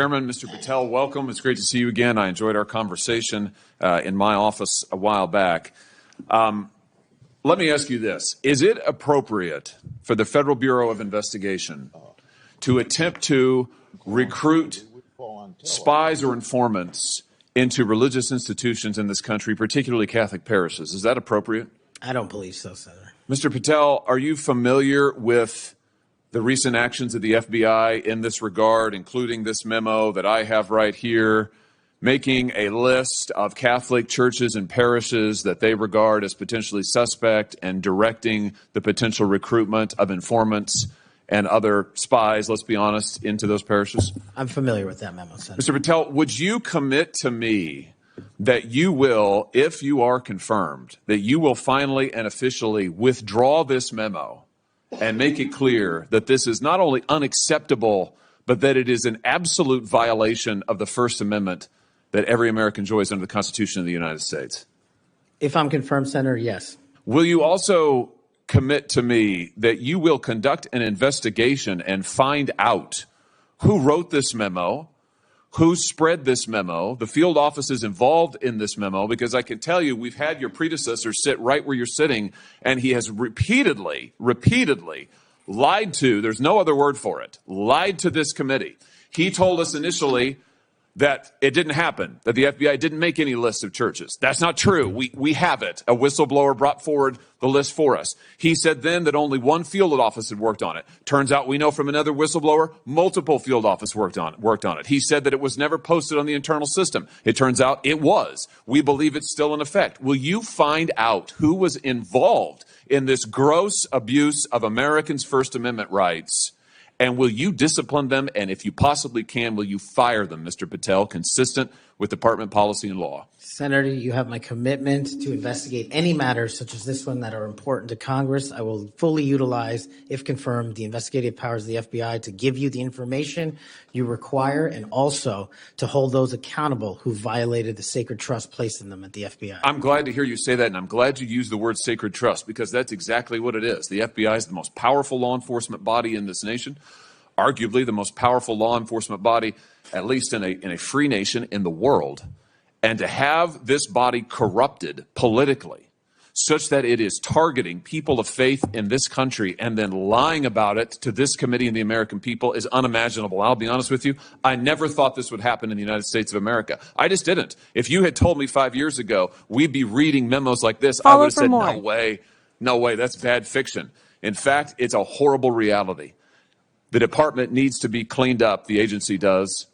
Chairman, Mr. Patel, welcome. It's great to see you again. I enjoyed our conversation in my office a while back. Let me ask you this. Is it appropriate for the Federal Bureau of Investigation to attempt to recruit spies or informants into religious institutions in this country, particularly Catholic parishes? Is that appropriate? I don't believe so, Senator. Mr. Patel, are you familiar with the recent actions of the FBI in this regard, including this memo that I have right here, making a list of Catholic churches and parishes that they regard as potentially suspect and directing the potential recruitment of informants and other spies, let's be honest, into those parishes? I'm familiar with that memo, Senator. Mr. Patel, would you commit to me that you will, if you are confirmed, that you will finally and officially withdraw this memo and make it clear that this is not only unacceptable, but that it is an absolute violation of the First Amendment that every American enjoys under the Constitution of the United States? If I'm confirmed, Senator, yes. Will you also commit to me that you will conduct an investigation and find out who wrote this memo, who spread this memo, the field offices involved in this memo? Because I can tell you, we've had your predecessor sit right where you're sitting, and he has repeatedly lied to, there's no other word for it, lied to this committee. He told us initially that it didn't happen, that the FBI didn't make any list of churches. That's not true. We have it. A whistleblower brought forward the list for us. He said then that only one field office had worked on it. Turns out we know from another whistleblower, multiple field offices worked on it. He said that it was never posted on the internal system. It turns out it was. We believe it's still in effect. Will you find out who was involved in this gross abuse of Americans' First Amendment rights? And will you discipline them? And if you possibly can, will you fire them, Mr. Patel, consistent with department policy and law? Senator, you have my commitment to investigate any matters such as this one that are important to Congress. I will fully utilize, if confirmed, the investigative powers of the FBI to give you the information you require and also to hold those accountable who violated the sacred trust placed in them at the FBI. I'm glad to hear you say that, and I'm glad you use the word sacred trust, because that's exactly what it is. The FBI is the most powerful law enforcement body in this nation, arguably the most powerful law enforcement body, at least in a free nation in the world. And to have this body corrupted politically such that it is targeting people of faith in this country and then lying about it to this committee and the American people is unimaginable. I'll be honest with you. I never thought this would happen in the United States of America. I just didn't. If you had told me 5 years ago we'd be reading memos like this, I would have said, no way, that's bad fiction. In fact, it's a horrible reality. The department needs to be cleaned up, the agency does,